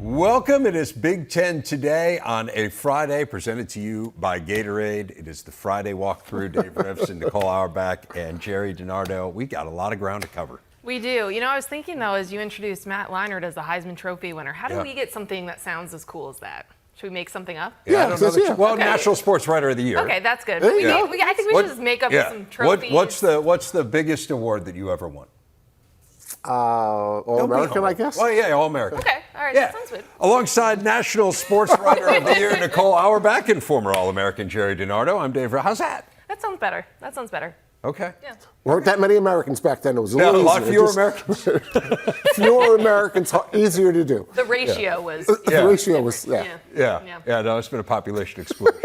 Welcome. It is Big Ten Today on a Friday, presented to you by Gatorade. It is the Friday walkthrough. Dave Rivs and Nicole Auerbach and Jerry DiNardo. We got a lot of ground to cover. We do. You know, I was thinking, though, as you introduced Matt Leinart as the Heisman Trophy winner, how do we get something that sounds as cool as that? Should we make something up? Yeah, I don't know. Well, okay. National Sports Writer of the Year. Okay, that's good. I think we should just make up some trophies. What's the biggest award that you ever won? All-American, I guess? Well, yeah, All-American. Okay, all right, that sounds good. Alongside National Sports Writer of the Year, Nicole Auerbach, and former All-American Jerry DiNardo, I'm Dave. How's that? That sounds better. Okay. Yeah. Weren't that many Americans back then. It was a lot fewer Americans. Fewer Americans, easier to do. The ratio was. The ratio was, No, it's been a population explosion.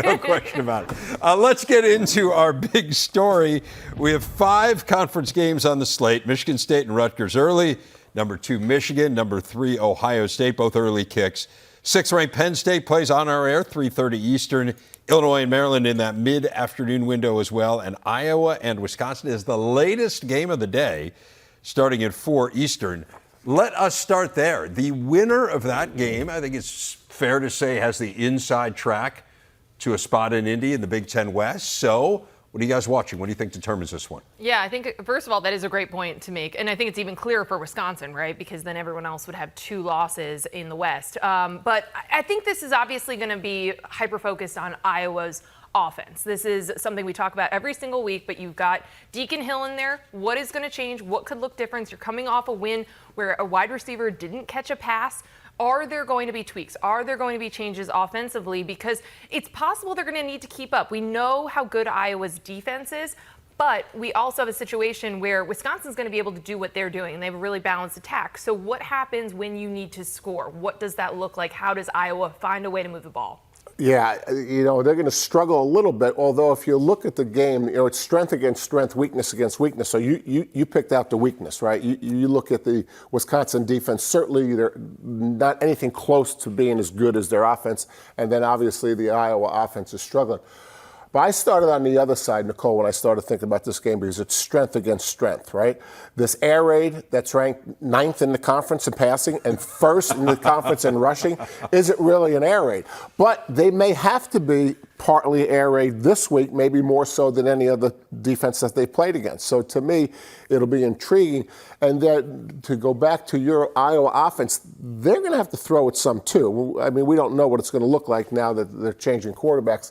No question about it. Let's get into our big story. We have 5 conference games on the slate. Michigan State and Rutgers early. Number 2, Michigan. Number 3, Ohio State, both early kicks. 6th-ranked Penn State plays on our air, 3:30 Eastern. Illinois and Maryland in that mid-afternoon window as well. And Iowa and Wisconsin is the latest game of the day, starting at 4 Eastern. Let us start there. The winner of that game, I think it's fair to say, has the inside track to a spot in Indy in the Big Ten West. So what are you guys watching? What do you think determines this one? Yeah, I think, first of all, that is a great point to make. And I think it's even clearer for Wisconsin, right? Because then everyone else would have 2 losses in the West. But I think this is obviously going to be hyper-focused on Iowa's offense. This is something we talk about every single week, but you've got Deacon Hill in there. What is going to change? What could look different? You're coming off a win where a wide receiver didn't catch a pass. Are there going to be tweaks? Are there going to be changes offensively? Because it's possible they're going to need to keep up. We know how good Iowa's defense is, but we also have a situation where Wisconsin's going to be able to do what they're doing, and they have a really balanced attack. So what happens when you need to score? What does that look like? How does Iowa find a way to move the ball? Yeah, they're going to struggle a little bit, although if you look at the game, it's strength against strength, weakness against weakness. So you picked out the weakness, right? You look at the Wisconsin defense, certainly they're not anything close to being as good as their offense, and then obviously the Iowa offense is struggling. But I started on the other side, Nicole, when I started thinking about this game because it's strength against strength, right? This air raid that's ranked 9th in the conference in passing and 1st in the conference in rushing isn't really an air raid. But they may have to be partly air raid this week, maybe more so than any other defense that they played against. So to me, it'll be intriguing. And then to go back to your Iowa offense, they're going to have to throw it some too. I mean, we don't know what it's going to look like now that they're changing quarterbacks.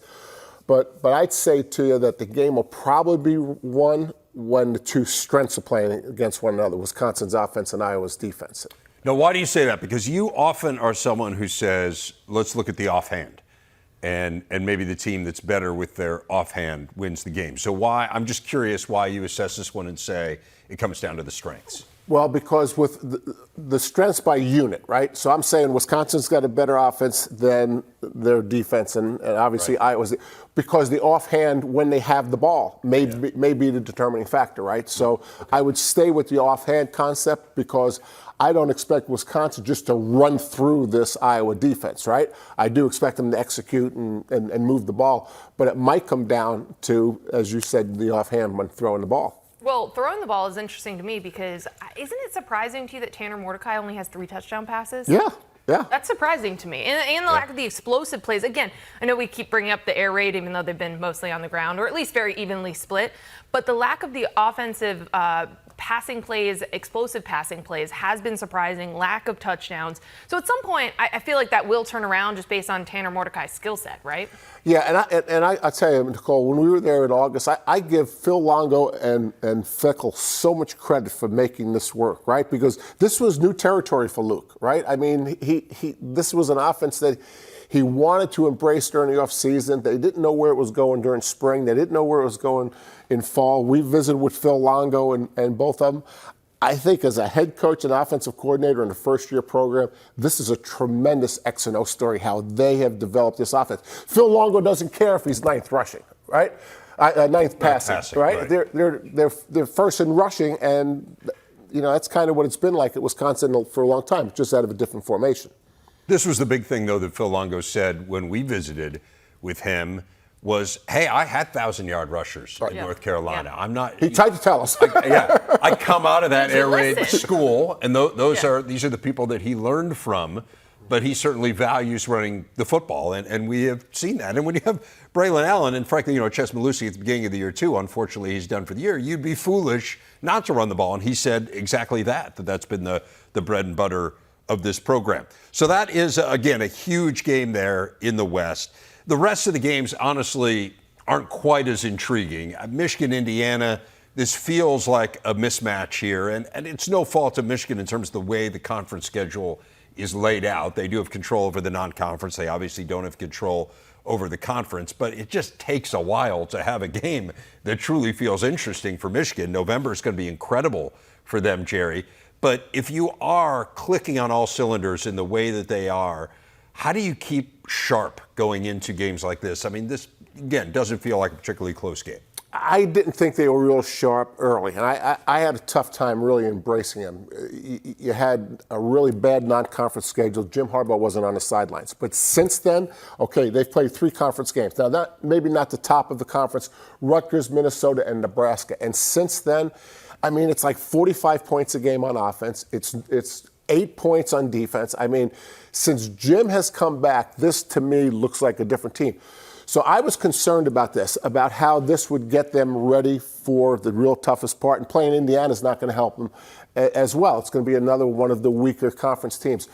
But I'd say to you that the game will probably be won when the 2 strengths are playing against one another, Wisconsin's offense and Iowa's defense. Now, why do you say that? Because you often are someone who says, let's look at the offhand. And maybe the team that's better with their offhand wins the game. So why? I'm just curious why you assess this one and say it comes down to the strengths. Well, because with the strengths by unit, right? So I'm saying Wisconsin's got a better offense than their defense, and obviously Iowa's. Because the offhand, when they have the ball, may be the determining factor, right? So I would stay with the offhand concept because I don't expect Wisconsin just to run through this Iowa defense, right? I do expect them to execute and move the ball, but it might come down to, as you said, the offhand when throwing the ball. Well, throwing the ball is interesting to me because isn't it surprising to you that Tanner Mordecai only has 3 touchdown passes? Yeah. That's surprising to me. And the lack of the explosive plays. Again, I know we keep bringing up the air raid, even though they've been mostly on the ground, or at least very evenly split. But the lack of the offensive passing plays, explosive passing plays, has been surprising. Lack of touchdowns. So at some point, I feel like that will turn around just based on Tanner Mordecai's skill set, right? Yeah, and I tell you, Nicole, when we were there in August, I give Phil Longo and Fickle so much credit for making this work, right? Because this was new territory for Luke, right? I mean, this was an offense that he wanted to embrace during the offseason. They didn't know where it was going during spring. They didn't know where it was going in fall. We visited with Phil Longo and both of them. I think as a head coach and offensive coordinator in a first-year program, this is a tremendous X and O story, how they have developed this offense. Phil Longo doesn't care if he's 9th rushing, right? 9th passing, right? They're first in rushing, and that's kind of what it's been like at Wisconsin for a long time, just out of a different formation. This was the big thing, though, that Phil Longo said when we visited with him was, hey, I had 1,000-yard rushers in North Carolina. Yeah. I'm not. He tried to tell us. I come out of that air raid listen. school, and these are the people that he learned from. But he certainly values running the football, and we have seen that. And when you have Braylon Allen, and frankly, Ches Malusi at the beginning of the year too, unfortunately he's done for the year, you'd be foolish not to run the ball. And he said exactly that's been the bread and butter of this program. So that is, again, a huge game there in the West. The rest of the games, honestly, aren't quite as intriguing. Michigan, Indiana, this feels like a mismatch here, and it's no fault of Michigan in terms of the way the conference schedule is laid out. They do have control over the non-conference. They obviously don't have control over the conference, but it just takes a while to have a game that truly feels interesting for Michigan. November is going to be incredible for them, Jerry. But if you are clicking on all cylinders in the way that they are, how do you keep sharp going into games like this? I mean, this, again, doesn't feel like a particularly close game. I didn't think they were real sharp early, and I had a tough time really embracing them. You had a really bad non-conference schedule. Jim Harbaugh wasn't on the sidelines. But since then, okay, they've played 3 conference games. Now, maybe not the top of the conference, Rutgers, Minnesota, and Nebraska. And since then, I mean, it's like 45 points a game on offense. It's 8 points on defense. I mean, since Jim has come back, this to me looks like a different team. So I was concerned about this, about how this would get them ready for the real toughest part. And playing Indiana is not going to help them as well. It's going to be another one of the weaker conference teams.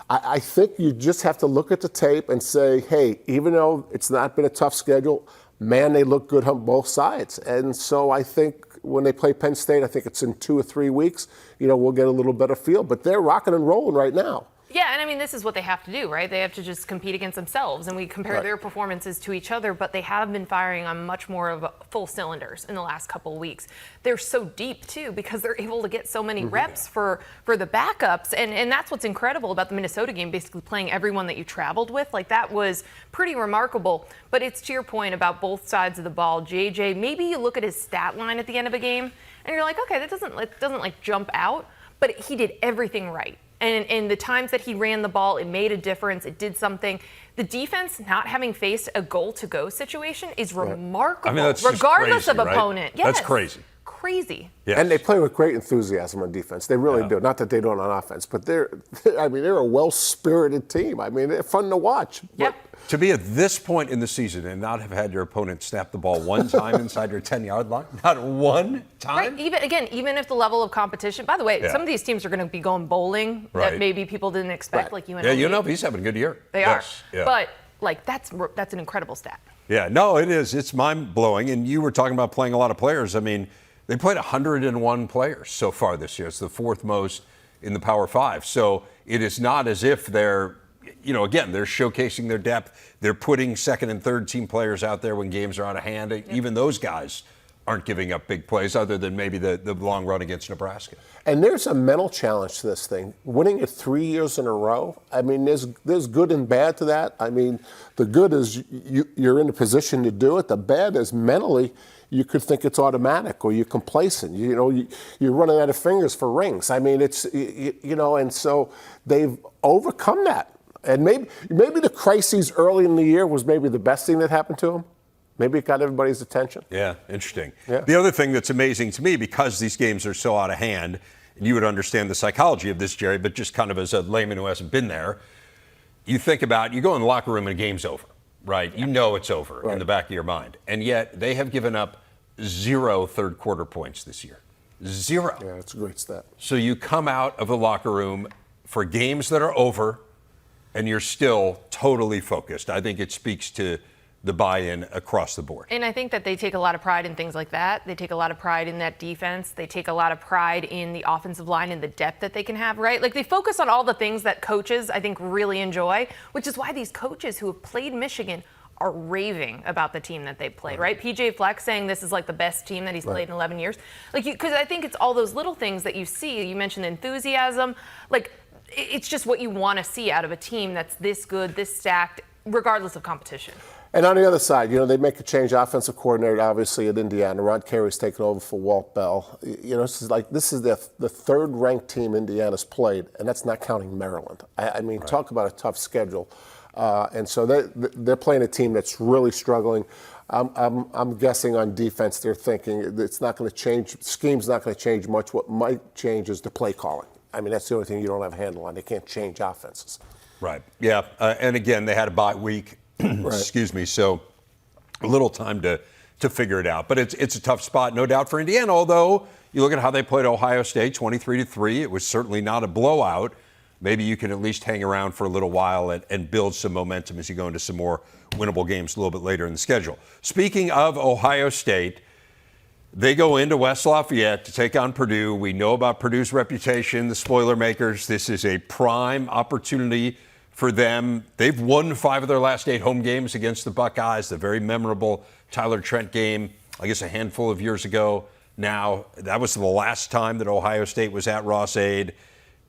I think you just have to look at the tape and say, hey, even though it's not been a tough schedule, man, they look good on both sides. And so I think when they play Penn State, I think it's in 2 or 3 weeks, we'll get a little better feel. But they're rocking and rolling right now. Yeah, and I mean, this is what they have to do, right? They have to just compete against themselves, and we compare their performances to each other, but they have been firing on much more of full cylinders in the last couple of weeks. They're so deep, too, because they're able to get so many reps for the backups, and that's what's incredible about the Minnesota game, basically playing everyone that you traveled with. Like, that was pretty remarkable, but it's to your point about both sides of the ball. JJ, maybe you look at his stat line at the end of a game, and you're like, okay, that doesn't jump out, but he did everything right. And the times that he ran the ball, it made a difference. It did something. The defense not having faced a goal-to-go situation is remarkable, I mean, that's regardless crazy, of opponent. Yes. That's crazy. Crazy. Yes. And they play with great enthusiasm on defense. They really do. Not that they don't on offense, but they're a well-spirited team. I mean, they're fun to watch. Yep. To be at this point in the season and not have had your opponent snap the ball one time inside your 10-yard line, not one time. Right. Even if the level of competition. By the way, some of these teams are going to be going bowling that maybe people didn't expect, like UNLV. Yeah, UNLV's having a good year. They are. Yeah. But that's an incredible stat. Yeah, no, it is. It's mind-blowing. And you were talking about playing a lot of players. I mean, they played 101 players so far this year. It's the 4th most in the Power 5. So it is not as if they're, again, they're showcasing their depth. They're putting 2nd and 3rd team players out there when games are out of hand. Yep. Even those guys aren't giving up big plays other than maybe the long run against Nebraska. And there's a mental challenge to this thing. Winning it 3 years in a row, I mean, there's good and bad to that. I mean, the good is you're in a position to do it. The bad is mentally you could think it's automatic or you're complacent. You're running out of fingers for rings. I mean, it's, and so they've overcome that. And maybe the crises early in the year was maybe the best thing that happened to them. Maybe it got everybody's attention. Yeah, interesting. Yeah. The other thing that's amazing to me, because these games are so out of hand, and you would understand the psychology of this, Jerry, but just kind of as a layman who hasn't been there, you think about, you go in the locker room and a game's over, right? Yeah. You know it's over in the back of your mind. And yet they have given up 0 third-quarter points this year. 0. Yeah, that's a great stat. So you come out of the locker room for games that are over, and you're still totally focused. I think it speaks to the buy-in across the board. And I think that they take a lot of pride in things like that. They take a lot of pride in that defense. They take a lot of pride in the offensive line and the depth that they can have, right? Like, they focus on all the things that coaches, I think, really enjoy, which is why these coaches who have played Michigan are raving about the team that they play, right? PJ Fleck saying this is like the best team that he's played in 11 years. Because I think it's all those little things that you see. You mentioned enthusiasm. Like, it's just what you want to see out of a team that's this good, this stacked, regardless of competition. And on the other side, they make a change. Offensive coordinator, obviously, at Indiana. Ron Carey's taken over for Walt Bell. This is the 3rd-ranked team Indiana's played, and that's not counting Maryland. I mean, talk about a tough schedule. And so they're playing a team that's really struggling. I'm guessing on defense, they're thinking it's not going to change. Scheme's not going to change much. What might change is the play calling. I mean, that's the only thing you don't have a handle on. They can't change offenses. Right. Yeah. And again, they had a bye week. Excuse me. So a little time to figure it out. But it's a tough spot, no doubt, for Indiana. Although you look at how they played Ohio State, 23-3. It was certainly not a blowout. Maybe you can at least hang around for a little while and build some momentum as you go into some more winnable games a little bit later in the schedule. Speaking of Ohio State, they go into West Lafayette to take on Purdue. We know about Purdue's reputation, the spoiler makers. This is a prime opportunity for them. They've won 5 of their last 8 home games against the Buckeyes, the very memorable Tyler Trent game, I guess a handful of years ago now. That was the last time that Ohio State was at Ross-Ade.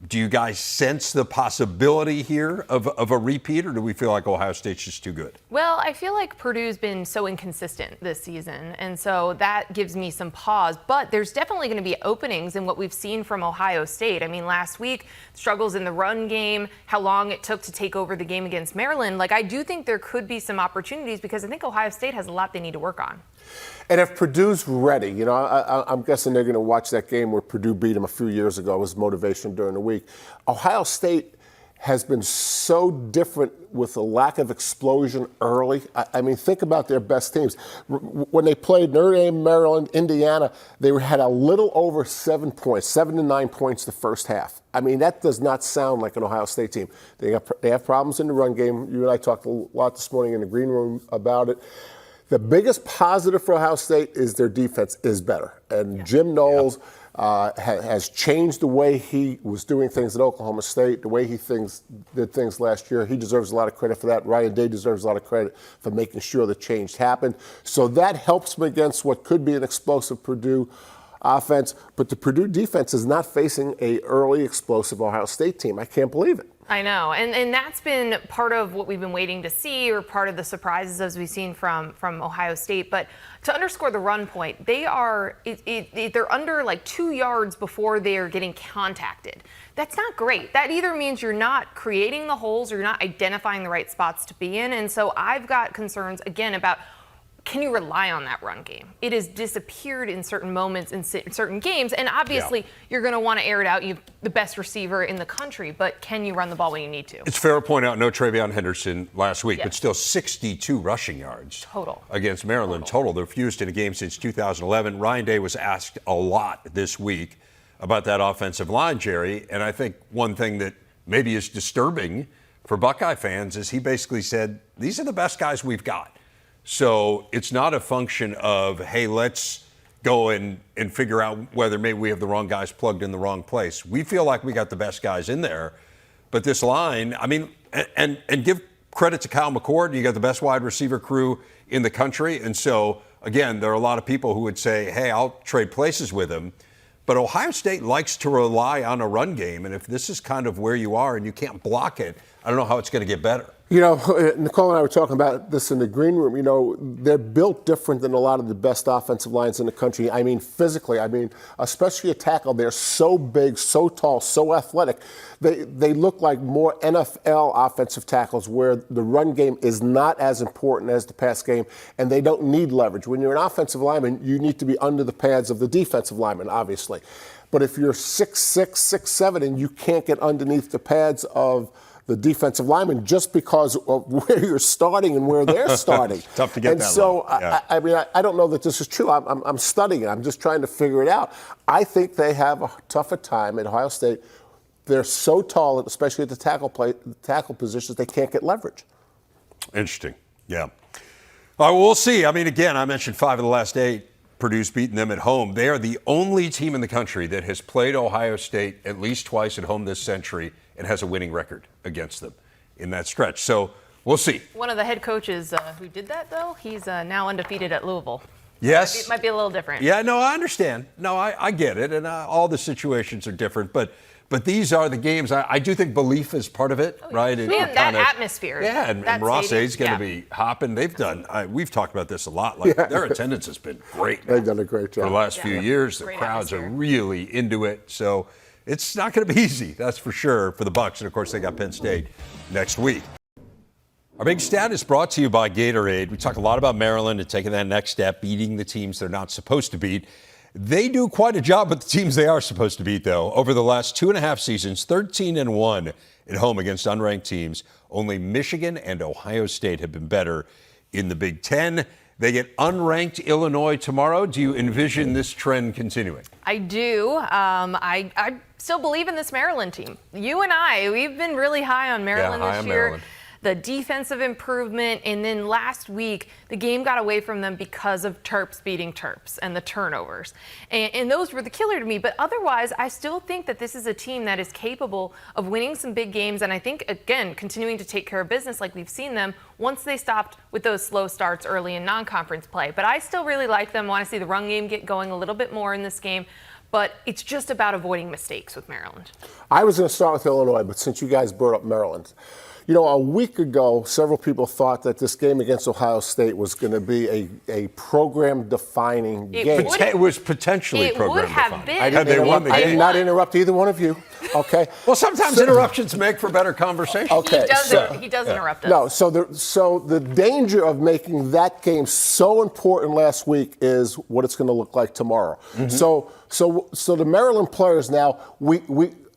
Do you guys sense the possibility here of a repeat, or do we feel like Ohio State's just too good? Well, I feel like Purdue's been so inconsistent this season, and so that gives me some pause. But there's definitely going to be openings in what we've seen from Ohio State. I mean, last week, struggles in the run game, how long it took to take over the game against Maryland. Like, I do think there could be some opportunities because I think Ohio State has a lot they need to work on. And if Purdue's ready, you know, I'm guessing they're going to watch that game where Purdue beat them a few years ago. It was motivation during the week. Ohio State has been so different with a lack of explosion early. I mean, think about their best teams. When they played Notre Dame, Maryland, Indiana, they had a little over 7 points, 7 to 9 points the first half. I mean, that does not sound like an Ohio State team. They have problems in the run game. You and I talked a lot this morning in the green room about it. The biggest positive for Ohio State is their defense is better. And Jim Knowles has changed the way he was doing things at Oklahoma State, the way he did things last year. He deserves a lot of credit for that. Ryan Day deserves a lot of credit for making sure the change happened. So that helps him against what could be an explosive Purdue offense. But the Purdue defense is not facing an early explosive Ohio State team. I can't believe it. I know, and that's been part of what we've been waiting to see, or part of the surprises as we've seen from Ohio State. But to underscore the run point, they're under like 2 yards before they are getting contacted. That's not great. That either means you're not creating the holes or you're not identifying the right spots to be in. And so I've got concerns again about, can you rely on that run game? It has disappeared in certain moments in certain games, and obviously you're going to want to air it out. You have the best receiver in the country, but can you run the ball when you need to? It's fair to point out no TreVeyon Henderson last week, but still 62 rushing yards total against Maryland. Total. They're fewest in a game since 2011. Ryan Day was asked a lot this week about that offensive line, Jerry, and I think one thing that maybe is disturbing for Buckeye fans is he basically said, these are the best guys we've got. So it's not a function of, hey, let's go and figure out whether maybe we have the wrong guys plugged in the wrong place. We feel like we got the best guys in there. But this line, I mean, and give credit to Kyle McCord. You got the best wide receiver crew in the country. And so, again, there are a lot of people who would say, hey, I'll trade places with him. But Ohio State likes to rely on a run game. And if this is kind of where you are and you can't block it, I don't know how it's going to get better. You know, Nicole and I were talking about this in the green room. You know, they're built different than a lot of the best offensive lines in the country. I mean, physically, especially a tackle. They're so big, so tall, so athletic. They look like more NFL offensive tackles where the run game is not as important as the pass game, and they don't need leverage. When you're an offensive lineman, you need to be under the pads of the defensive lineman, obviously. But if you're 6'6", 6'7", and you can't get underneath the pads of the defensive lineman just because of where you're starting and where they're starting. Tough to get and that. And so, yeah. I don't know that this is true. I'm studying it. I'm just trying to figure it out. I think they have a tougher time at Ohio State. They're so tall, especially at the tackle positions, they can't get leverage. Interesting. Yeah. All right, well, we'll see. I mean, again, I mentioned 5 of the last 8. Purdue's beaten them at home. They are the only team in the country that has played Ohio State at least twice at home this century and has a winning record against them in that stretch. So we'll see. One of the head coaches who did that, though, he's now undefeated at Louisville. Yes. It might be a little different. Yeah, no, I understand. No, I get it. And all the situations are different. But these are the games. I do think belief is part of it, right? That atmosphere. Yeah, and Ross-Ade's going to be hopping. They've done, we've talked about this a lot. Like their attendance has been great. They've done a great job. For the last few years, the crowds are really into it. So it's not going to be easy, that's for sure, for the Bucs. And, of course, they got Penn State next week. Our big stat is brought to you by Gatorade. We talk a lot about Maryland and taking that next step, beating the teams they're not supposed to beat. They do quite a job with the teams they are supposed to beat, though. Over the last 2.5 seasons, 13-1 at home against unranked teams. Only Michigan and Ohio State have been better in the Big Ten. They get unranked Illinois tomorrow. Do you envision this trend continuing? I do. I still believe in this Maryland team. You and we've been really high on Maryland high this on year. Maryland. The defensive improvement, and then last week, the game got away from them because of Terps beating Terps and the turnovers. And those were the killer to me. But otherwise, I still think that this is a team that is capable of winning some big games. And I think, again, continuing to take care of business like we've seen them once they stopped with those slow starts early in non-conference play. But I still really like them. Want to see the run game get going a little bit more in this game. But it's just about avoiding mistakes with Maryland. I was going to start with Illinois, but since you guys brought up Maryland, you know, a week ago, several people thought that this game against Ohio State was going to be a program-defining game. It was potentially program-defining. It would have been. Had they won the game. I did not interrupt either one of you. Okay. Well, sometimes interruptions make for better conversation. Okay. He does interrupt us. No, so the danger of making that game so important last week is what it's going to look like tomorrow. Mm-hmm. So the Maryland players now,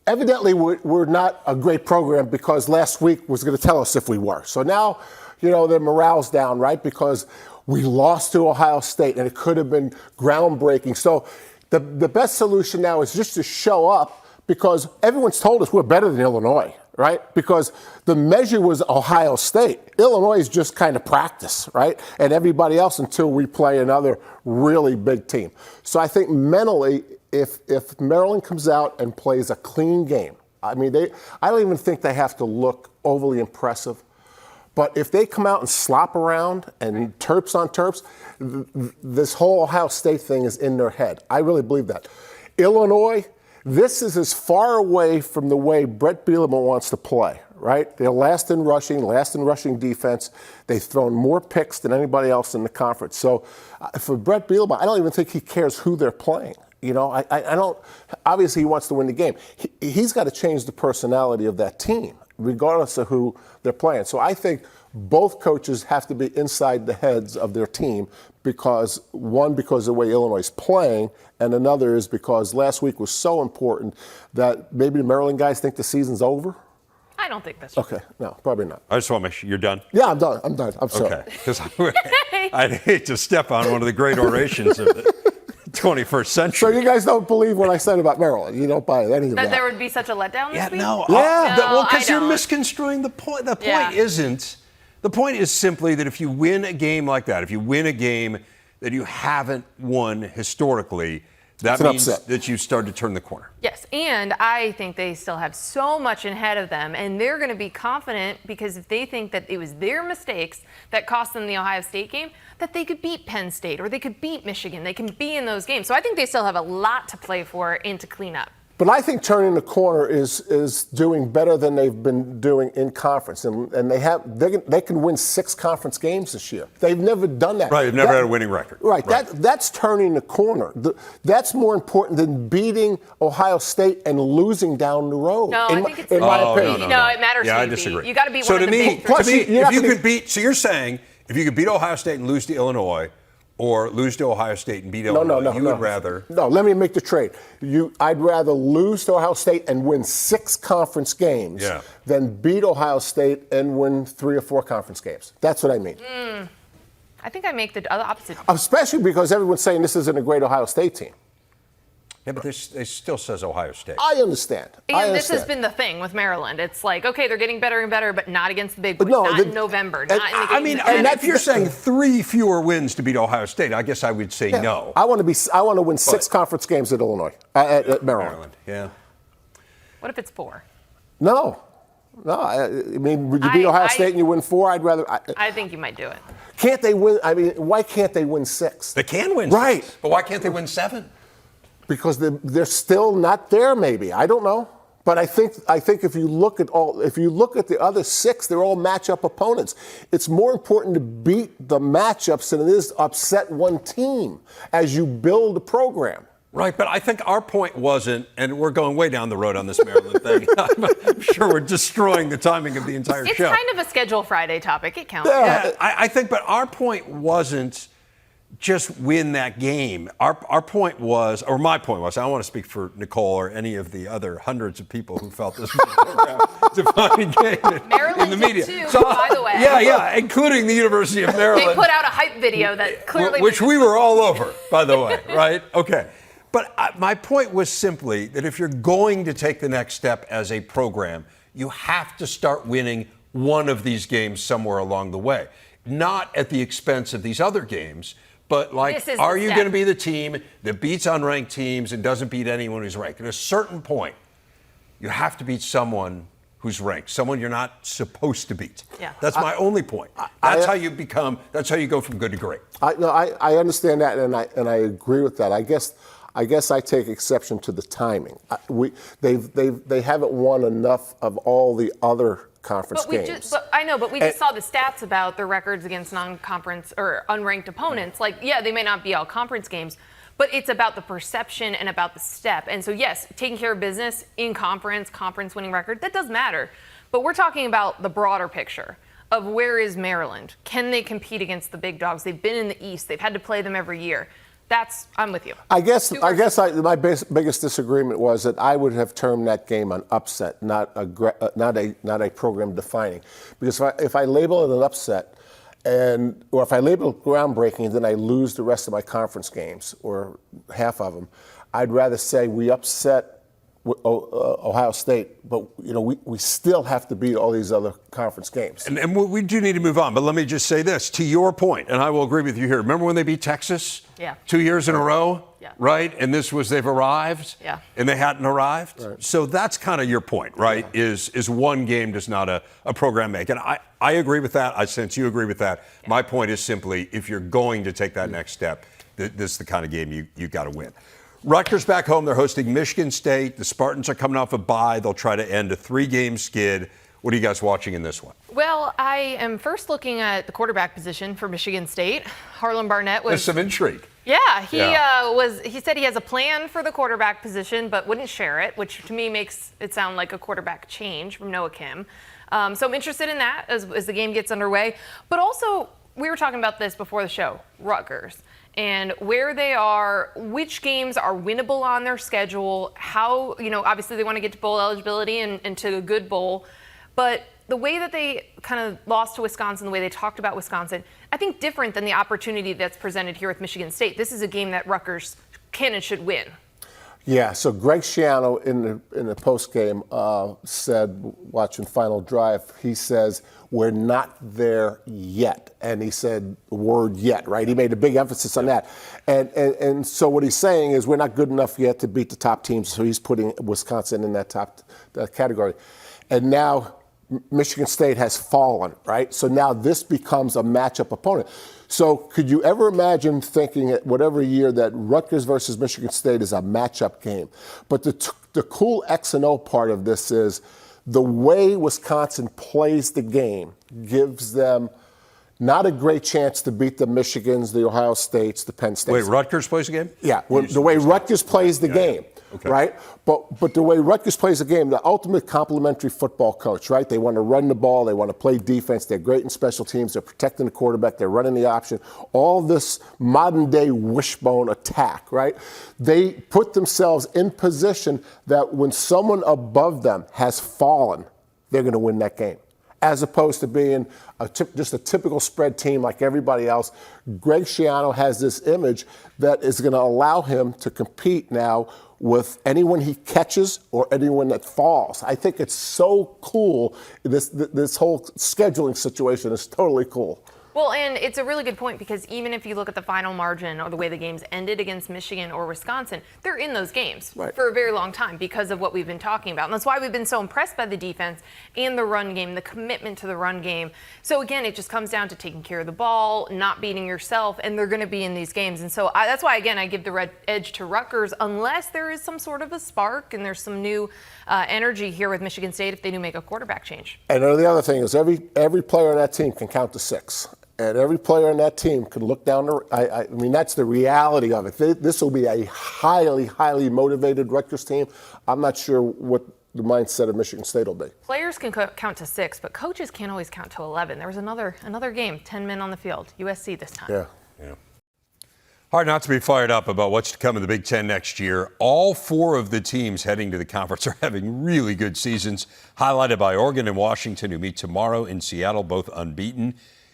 evidently, we're not a great program because last week was going to tell us if we were. So now, you know, their morale's down, right? Because we lost to Ohio State, and it could have been groundbreaking. So the best solution now is just to show up because everyone's told us we're better than Illinois, right? Because the measure was Ohio State. Illinois is just kind of practice, right? And everybody else until we play another really big team. So I think mentally, if Maryland comes out and plays a clean game, I mean, I don't even think they have to look overly impressive. But if they come out and slop around and Terps on Terps, this whole Ohio State thing is in their head. I really believe that. Illinois, this is as far away from the way Brett Bielema wants to play, right? They're last in rushing defense. They've thrown more picks than anybody else in the conference. So for Brett Bielema, I don't even think he cares who they're playing. You know, I don't. Obviously, he wants to win the game. He's got to change the personality of that team, regardless of who they're playing. So I think both coaches have to be inside the heads of their team because of the way Illinois is playing, and another is because last week was so important that maybe the Maryland guys think the season's over. I don't think that's true. Okay, no, probably not. I just want to make sure you're done. Yeah, I'm done. I'm sorry. Okay, because I'd hate to step on one of the great orations of the 21st century. So you guys don't believe what I said about Maryland? You don't buy any of that? That there would be such a letdown this week? No. No, because I you're don't. misconstruing the point. The point isn't. The point is simply that if you win a game like that, if you win a game that you haven't won historically, that means that you start to turn the corner. Yes, and I think they still have so much ahead of them, and they're going to be confident because if they think that it was their mistakes that cost them the Ohio State game, that they could beat Penn State or they could beat Michigan. They can be in those games. So I think they still have a lot to play for and to clean up. But I think turning the corner is doing better than they've been doing in conference, and they can win 6 conference games this year. They've never done that. Right, they've never had a winning record. Right. That's turning the corner. That's more important than beating Ohio State and losing down the road. No, I think it's in my opinion. No, it matters. Yeah, who I you disagree. Beat. You got to beat so one of the big. if you're saying if you could beat Ohio State and lose to Illinois, or lose to Ohio State and beat Illinois. You would rather. No, let me make the trade. I'd rather lose to Ohio State and win 6 conference games than beat Ohio State and win 3 or 4 conference games. That's what I mean. I think I make the opposite. Especially because everyone's saying this isn't a great Ohio State team. Yeah, but it still says Ohio State. I understand. And this has been the thing with Maryland. It's like, okay, they're getting better and better, but not against the big boys, not in November, not in the game. If you're saying 3 fewer wins to beat Ohio State, I guess I would say no. I want to win 6 conference games at Illinois, at Maryland. Yeah. What if it's 4? No. I mean, would you beat Ohio State and you win 4? I'd rather. I think you might do it. Can't they win? I mean, why can't they win 6? They can win 6. Right. But why can't they win 7? Because they're still not there, maybe. I don't know. But I think if you look at the other 6, they're all matchup opponents. It's more important to beat the matchups than it is to upset one team as you build a program. Right, but I think our point wasn't, and we're going way down the road on this Maryland thing. I'm sure we're destroying the timing of the entire It's show. kind of a Schedule Friday topic. It counts. Yeah, I think, but our point wasn't just win that game. Our point was, or my point was, I don't want to speak for Nicole or any of the other hundreds of people who felt this was a defining game Maryland in the media. did too, by the way. Yeah, including the University of Maryland. They put out a hype video that clearly... Which we were all over, by the way, right? Okay. But my point was simply that if you're going to take the next step as a program, you have to start winning one of these games somewhere along the way. Not at the expense of these other games, but are you going to be the team that beats unranked teams and doesn't beat anyone who's ranked? At a certain point, you have to beat someone who's ranked, someone you're not supposed to beat. Yeah. That's my only point. That's how you go from good to great. I understand that, and I agree with that. I guess I take exception to the timing. They haven't won enough of all the other conference games. But we just saw the stats about their records against non-conference or unranked opponents. They may not be all conference games, but it's about the perception and about the step. And so, yes, taking care of business in conference winning record, that does matter. But we're talking about the broader picture of where is Maryland? Can they compete against the big dogs? They've been in the East. They've had to play them every year. I'm with you. My biggest disagreement was that I would have termed that game an upset, not a program defining. Because if I label it an upset, or if I label it groundbreaking, then I lose the rest of my conference games or half of them. I'd rather say we upset Ohio State, but we still have to beat all these other conference games. And we do need to move on, but let me just say this, to your point, and I will agree with you here. Remember when they beat Texas? Yeah. 2 years in a row? Yeah. Right? And they've arrived? Yeah. And they hadn't arrived? Right. So that's kind of your point, right? Yeah. Is one game does not a program make. And I agree with that. I sense you agree with that. Yeah. My point is simply, if you're going to take that next step, this is the kind of game you got to win. Rutgers back home. They're hosting Michigan State. The Spartans are coming off a bye. They'll try to end a 3-game skid. What are you guys watching in this one? Well, I am first looking at the quarterback position for Michigan State. Harlan Barnett was... There's some intrigue. Yeah, he said he has a plan for the quarterback position, but wouldn't share it, which to me makes it sound like a quarterback change from Noah Kim. So I'm interested in that as the game gets underway. But also, we were talking about this before the show, Rutgers. And where they are, which games are winnable on their schedule, how, obviously they want to get to bowl eligibility and to a good bowl. But the way that they kind of lost to Wisconsin, the way they talked about Wisconsin, I think different than the opportunity that's presented here with Michigan State. This is a game that Rutgers can and should win. Yeah, so Greg Schiano in the postgame said, watching Final Drive, he says, we're not there yet. And he said the word yet, right? He made a big emphasis on that. And so what he's saying is we're not good enough yet to beat the top teams, so he's putting Wisconsin in that category. And now Michigan State has fallen, right? So now this becomes a matchup opponent. So could you ever imagine thinking at whatever year that Rutgers versus Michigan State is a matchup game? But the cool X and O part of this is the way Wisconsin plays the game gives them not a great chance to beat the Michigans, the Ohio States, the Penn States. Wait, Rutgers plays the game? Yeah, the way Rutgers plays the game. Okay. Right? But the way Rutgers plays the game, the ultimate complementary football coach, right? They want to run the ball. They want to play defense. They're great in special teams. They're protecting the quarterback. They're running the option. All this modern-day wishbone attack, right? They put themselves in position that when someone above them has fallen, they're going to win that game. As opposed to being just a typical spread team like everybody else. Greg Schiano has this image that is going to allow him to compete now with anyone he catches or anyone that falls. I think it's so cool. This whole scheduling situation is totally cool. Well, and it's a really good point because even if you look at the final margin or the way the games ended against Michigan or Wisconsin, they're in those games for a very long time because of what we've been talking about. And that's why we've been so impressed by the defense and the run game, the commitment to the run game. So again, it just comes down to taking care of the ball, not beating yourself, and they're going to be in these games. And so that's why, again, I give the red edge to Rutgers unless there is some sort of a spark and there's some new energy here with Michigan State if they do make a quarterback change. And the other thing is every player on that team can count to 6. And every player on that team can look down I mean, that's the reality of it. This will be a highly, highly motivated Rutgers team. I'm not sure what the mindset of Michigan State will be. Players can count to 6, but coaches can't always count to 11. There was another game, 10 men on the field, USC this time. Yeah. Hard not to be fired up about what's to come in the Big Ten next year. All 4 of the teams heading to the conference are having really good seasons, highlighted by Oregon and Washington, who meet tomorrow in Seattle, both unbeaten.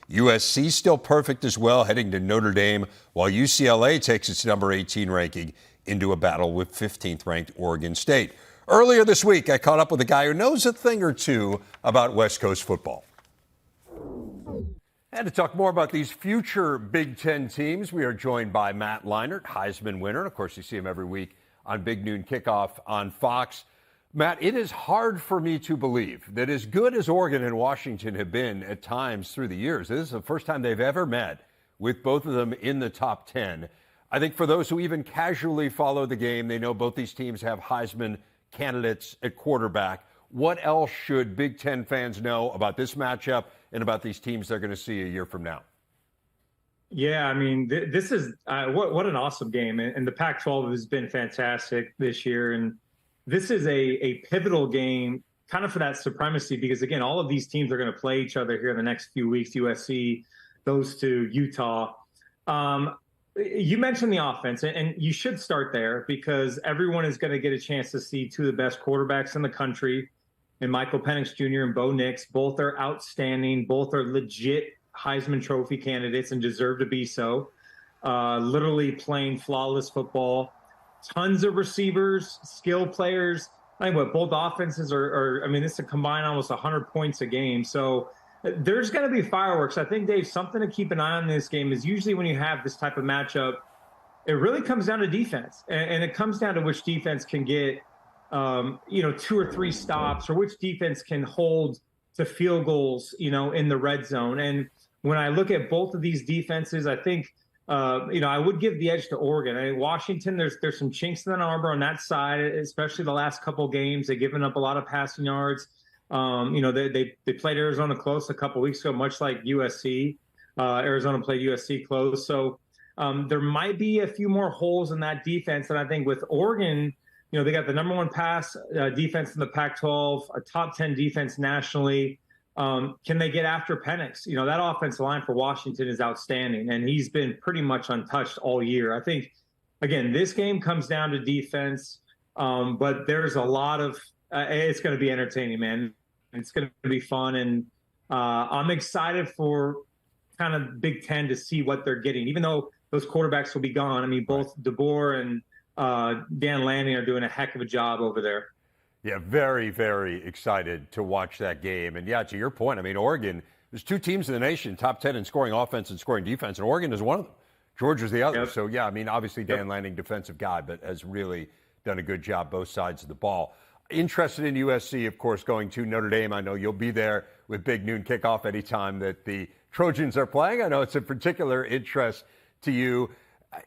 USC still perfect as well, heading to Notre Dame, while UCLA takes its number 18 ranking into a battle with 15th-ranked Oregon State. Earlier this week, I caught up with a guy who knows a thing or two about West Coast football. And to talk more about these future Big Ten teams, we are joined by Matt Leinart, Heisman winner. And of course, you see him every week on Big Noon Kickoff on Fox. Matt, it is hard for me to believe that as good as Oregon and Washington have been at times through the years, this is the first time they've ever met with both of them in the top 10. I think for those who even casually follow the game, they know both these teams have Heisman candidates at quarterback. What else should Big Ten fans know about this matchup and about these teams they're going to see a year from now? Yeah, I mean, this is what an awesome game. And the Pac-12 has been fantastic this year. And this is a pivotal game kind of for that supremacy because, again, all of these teams are going to play each other here in the next few weeks. USC, those two, Utah. You mentioned the offense, and you should start there because everyone is going to get a chance to see 2 of the best quarterbacks in the country, and Michael Penix Jr. and Bo Nix. Both are outstanding. Both are legit Heisman Trophy candidates and deserve to be so. Literally playing flawless football. Tons of receivers, skill players. I think what both offenses are I mean, this is a combined almost 100 points a game. So there's going to be fireworks. I think, Dave, something to keep an eye on in this game is usually when you have this type of matchup, it really comes down to defense. And it comes down to which defense can get, 2 or 3 stops or which defense can hold to field goals, in the red zone. And when I look at both of these defenses, I think, I would give the edge to Oregon. I mean, Washington, there's some chinks in the armor on that side, especially the last couple games. They've given up a lot of passing yards. They played Arizona close a couple weeks ago, much like USC. Arizona played USC close. So there might be a few more holes in that defense. And I think with Oregon, they got the number 1 pass defense in the Pac-12, a top 10 defense nationally. Can they get after Penix? That offensive line for Washington is outstanding, and he's been pretty much untouched all year. I think, again, this game comes down to defense, but there's a lot of it's going to be entertaining, man. It's going to be fun, and I'm excited for kind of Big Ten to see what they're getting, even though those quarterbacks will be gone. I mean, both DeBoer and Dan Lanning are doing a heck of a job over there. Yeah, very, very excited to watch that game. And yeah, to your point, I mean, Oregon, there's 2 teams in the nation, top 10 in scoring offense and scoring defense, and Oregon is one of them. Georgia's the other. Yep. So, yeah, I mean, obviously Dan Lanning, defensive guy, but has really done a good job both sides of the ball. Interested in USC, of course, going to Notre Dame. I know you'll be there with Big Noon Kickoff anytime that the Trojans are playing. I know it's of particular interest to you.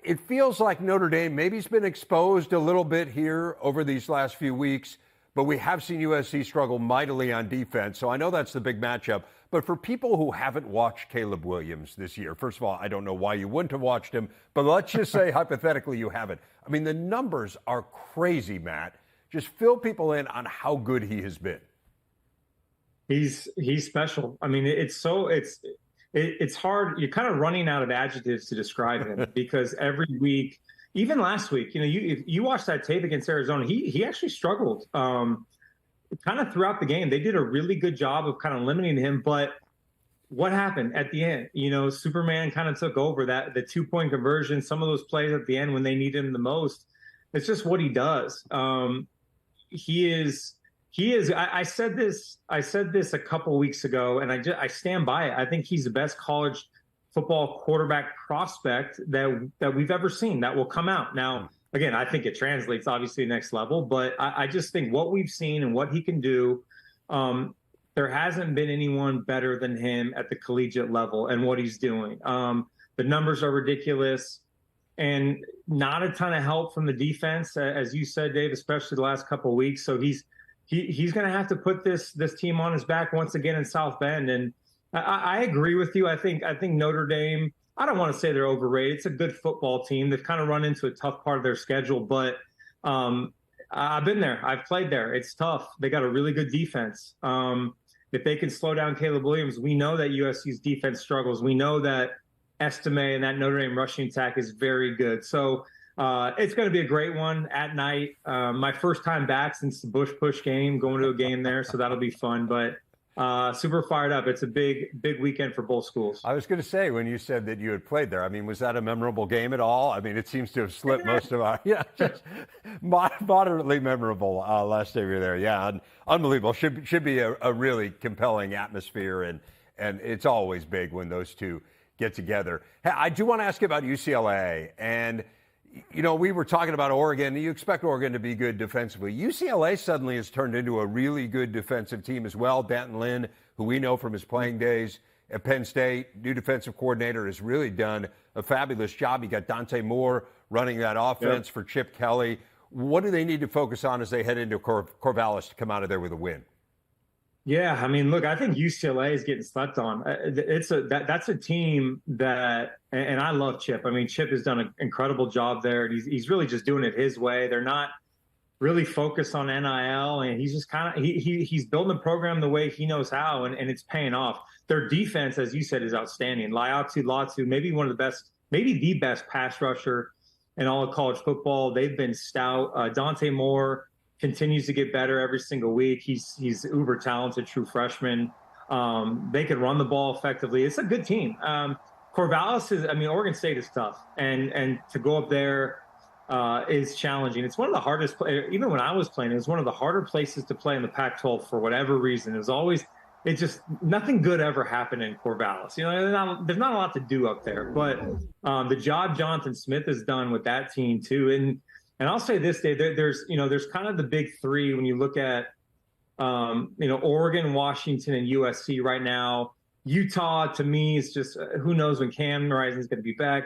It feels like Notre Dame maybe has been exposed a little bit here over these last few weeks, but we have seen USC struggle mightily on defense. So I know that's the big matchup. But for people who haven't watched Caleb Williams this year, first of all, I don't know why you wouldn't have watched him, but let's just say hypothetically you haven't. I mean, the numbers are crazy, Matt. Just fill people in on how good he has been. He's special. I mean, it's hard. You're kind of running out of adjectives to describe him because every week, even last week, if you watch that tape against Arizona, he actually struggled kind of throughout the game. They did a really good job of kind of limiting him, but what happened at the end? Superman kind of took over the 2-point conversion, some of those plays at the end when they needed him the most. It's just what he does. He is. I said this a couple weeks ago, and I stand by it. I think he's the best college football quarterback prospect that we've ever seen that will come out. Now, again, I think it translates obviously next level, but I just think what we've seen and what he can do, there hasn't been anyone better than him at the collegiate level and what he's doing. The numbers are ridiculous. And not a ton of help from the defense, as you said, Dave, especially the last couple of weeks. So he's going to have to put this team on his back once again in South Bend. And I agree with you. I think Notre Dame, I don't want to say they're overrated. It's a good football team. They've kind of run into a tough part of their schedule, but I've been there. I've played there. It's tough. They got a really good defense. If they can slow down Caleb Williams, we know that USC's defense struggles. We know that Estime and that Notre Dame rushing attack is very good. So it's going to be a great one at night. My first time back since the Bush Push game, going to a game there, so that'll be fun. But super fired up. It's a big weekend for both schools. I was going to say, when you said that you had played there, I mean, was that a memorable game at all? I mean, it seems to have slipped most of our, just moderately memorable last time you were there. Yeah, unbelievable. Should be a really compelling atmosphere, and it's always big when those two get together. Hey, I do want to ask you about UCLA, and we were talking about Oregon. You expect Oregon to be good defensively. UCLA suddenly has turned into a really good defensive team as well. D'Anton Lynn, who we know from his playing days at Penn State, new defensive coordinator, has really done a fabulous job. You got Dante Moore running that offense for Chip Kelly. What do they need to focus on as they head into Corvallis to come out of there with a win? Yeah, I mean, look, I think UCLA is getting slept on. That's a team that, and I love Chip. I mean, Chip has done an incredible job there, and he's really just doing it his way. They're not really focused on NIL, and he's just kind of he's building the program the way he knows how, and it's paying off. Their defense, as you said, is outstanding. Latu, maybe one of the best, maybe the best pass rusher in all of college football. They've been stout. Dante Moore continues to get better every single week. He's uber talented, true freshman. They can run the ball effectively. It's a good team. Corvallis Oregon State is tough, and to go up there is challenging. It's one of the hardest. Even when I was playing, it was one of the harder places to play in the Pac-12 for whatever reason. It just nothing good ever happened in Corvallis. There's not a lot to do up there, but the job Jonathan Smith has done with that team too, and I'll say this, Dave, there's kind of the big three when you look at, Oregon, Washington, and USC right now. Utah, to me, is just who knows when Cam Rising's going to be back.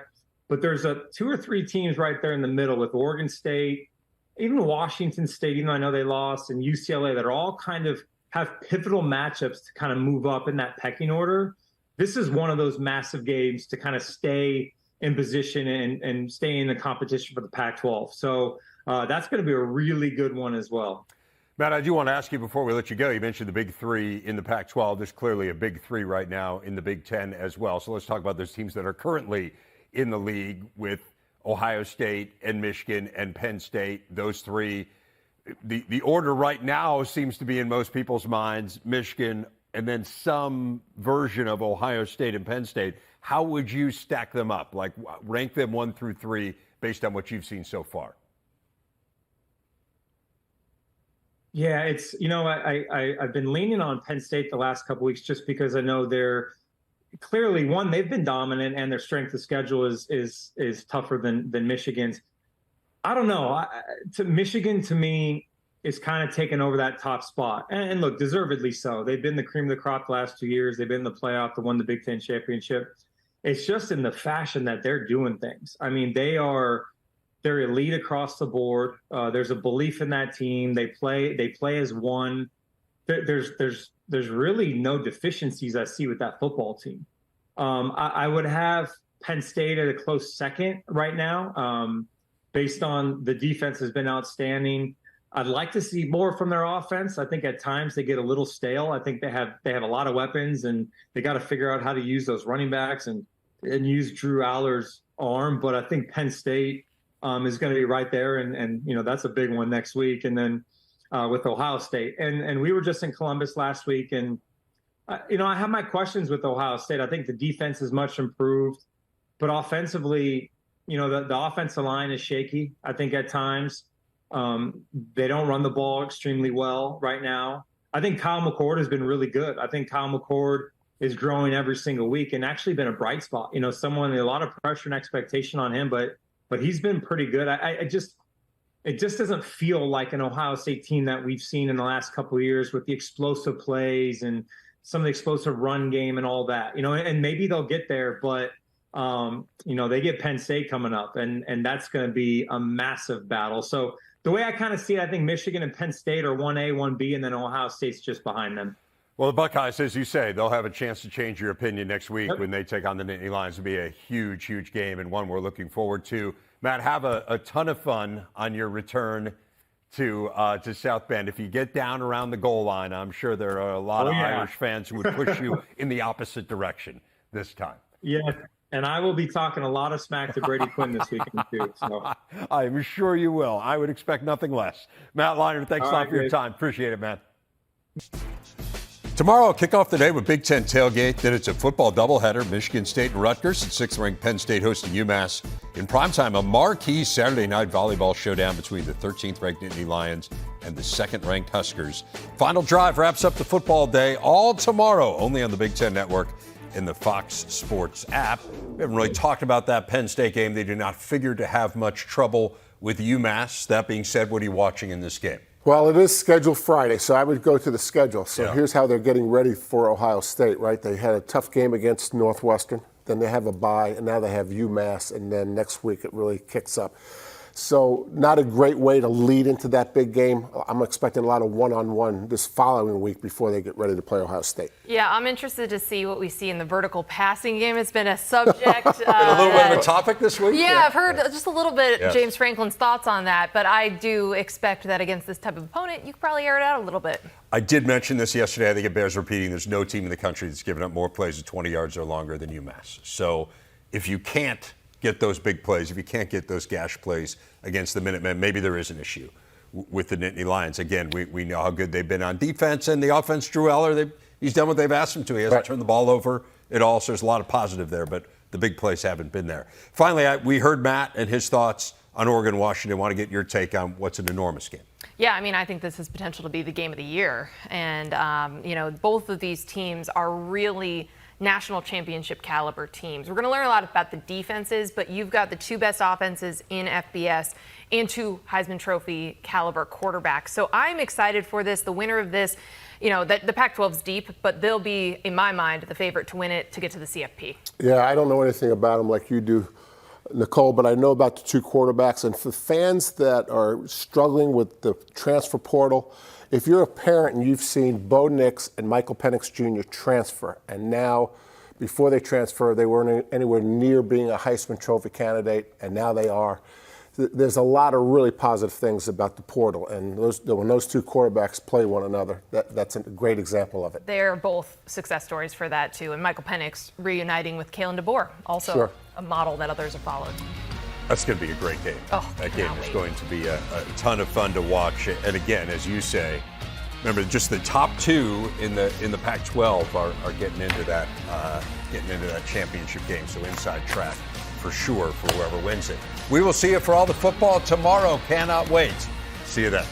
But there's two or three teams right there in the middle with Oregon State, even Washington State, even though I know they lost, and UCLA that are all kind of have pivotal matchups to kind of move up in that pecking order. This is one of those massive games to kind of stay in position and stay in the competition for the Pac-12. So that's going to be a really good one as well. Matt, I do want to ask you before we let you go, you mentioned the big three in the Pac-12. There's clearly a big three right now in the Big Ten as well. So let's talk about those teams that are currently in the league with Ohio State and Michigan and Penn State. Those three, the order right now seems to be in most people's minds, Michigan, and then some version of Ohio State and Penn State. How would you stack them up? Like, rank them 1 through 3 based on what you've seen so far? Yeah, it's, I've been leaning on Penn State the last couple weeks just because I know they're clearly, one, they've been dominant and their strength of schedule is tougher than Michigan's. I don't know. Michigan, to me, is kind of taking over that top spot. And look, deservedly so. They've been the cream of the crop the last 2 years. They've been in the playoff. They won the Big Ten championship. It's just in the fashion that they're doing things. I mean, they're elite across the board. There's a belief in that team. They play as one. There's really no deficiencies I see with that football team. I would have Penn State at a close second right now, based on the defense has been outstanding. I'd like to see more from their offense. I think at times they get a little stale. I think they have a lot of weapons, and they got to figure out how to use those running backs and use Drew Aller's arm. But I think Penn State is going to be right there, and that's a big one next week. And then with Ohio State, and we were just in Columbus last week, and I have my questions with Ohio State. I think the defense is much improved, but offensively, the offensive line is shaky. I think at times. They don't run the ball extremely well right now. I think Kyle McCord has been really good. I think Kyle McCord is growing every single week and actually been a bright spot. A lot of pressure and expectation on him, but he's been pretty good. It just doesn't feel like an Ohio State team that we've seen in the last couple of years with the explosive plays and some of the explosive run game and all that. And maybe they'll get there, but they get Penn State coming up, and that's going to be a massive battle. So the way I kind of see it, I think Michigan and Penn State are 1A, 1B, and then Ohio State's just behind them. Well, the Buckeyes, as you say, they'll have a chance to change your opinion next week when they take on the Nittany Lions. It'll be a huge, huge game and one we're looking forward to. Matt, have a ton of fun on your return to South Bend. If you get down around the goal line, I'm sure there are a lot of Irish fans who would push you in the opposite direction this time. Yeah, and I will be talking a lot of smack to Brady Quinn this weekend too. So I'm sure you will. I would expect nothing less. Matt Leinart, thanks a lot for your time. Appreciate it, man. Tomorrow, I'll kick off the day with Big Ten tailgate. Then it's a football doubleheader, Michigan State and Rutgers, and 6th-ranked Penn State hosting UMass. In primetime, a marquee Saturday night volleyball showdown between the 13th-ranked Nittany Lions and the 2nd-ranked Huskers. Final drive wraps up the football day, all tomorrow, only on the Big Ten Network in the Fox Sports app. We haven't really talked about that Penn State game. They do not figure to have much trouble with UMass. That being said, what are you watching in this game? Well, it is scheduled Friday, so I would go to the schedule. So here's how they're getting ready for Ohio State, right? They had a tough game against Northwestern. Then they have a bye, and now they have UMass, and then next week it really kicks up. So not a great way to lead into that big game. I'm expecting a lot of one-on-one this following week before they get ready to play Ohio State. Yeah, I'm interested to see what we see in the vertical passing game. It's been a subject. A little bit of a topic this week? Yeah, I've heard just a little bit James Franklin's thoughts on that, but I do expect that against this type of opponent, you could probably air it out a little bit. I did mention this yesterday. I think it bears repeating. There's no team in the country that's given up more plays of 20 yards or longer than UMass. So if you can't get those big plays, if you can't get those gash plays against the Minutemen, maybe there is an issue with the Nittany Lions. Again, we know how good they've been on defense, and the offense, Drew Eller, he's done what they've asked him to. He hasn't turned the ball over at all, so there's a lot of positive there, but the big plays haven't been there. Finally, we heard Matt and his thoughts on Oregon, Washington. I want to get your take on what's an enormous game. Yeah, I mean, I think this has potential to be the game of the year. And, both of these teams are really national championship caliber teams. We're going to learn a lot about the defenses, but you've got the two best offenses in FBS and two Heisman Trophy caliber quarterbacks. So I'm excited for this. The winner of this, the Pac-12's deep, but they'll be, in my mind, the favorite to win it to get to the CFP. Yeah, I don't know anything about them like you do, Nicole, but I know about the two quarterbacks. And for fans that are struggling with the transfer portal, if you're a parent and you've seen Bo Nix and Michael Penix Jr. transfer, and now before they transfer, they weren't anywhere near being a Heisman Trophy candidate, and now they are. There's a lot of really positive things about the portal, and when those two quarterbacks play one another, that's a great example of it. They're both success stories for that, too. And Michael Penix reuniting with Kalen DeBoer, also a model that others have followed. That's going to be a great game. That game is going to be a ton of fun to watch. And again, as you say, remember, just the top two in the Pac-12 are getting into that championship game. So inside track for sure for whoever wins it. We will see you for all the football tomorrow. Cannot wait. See you then.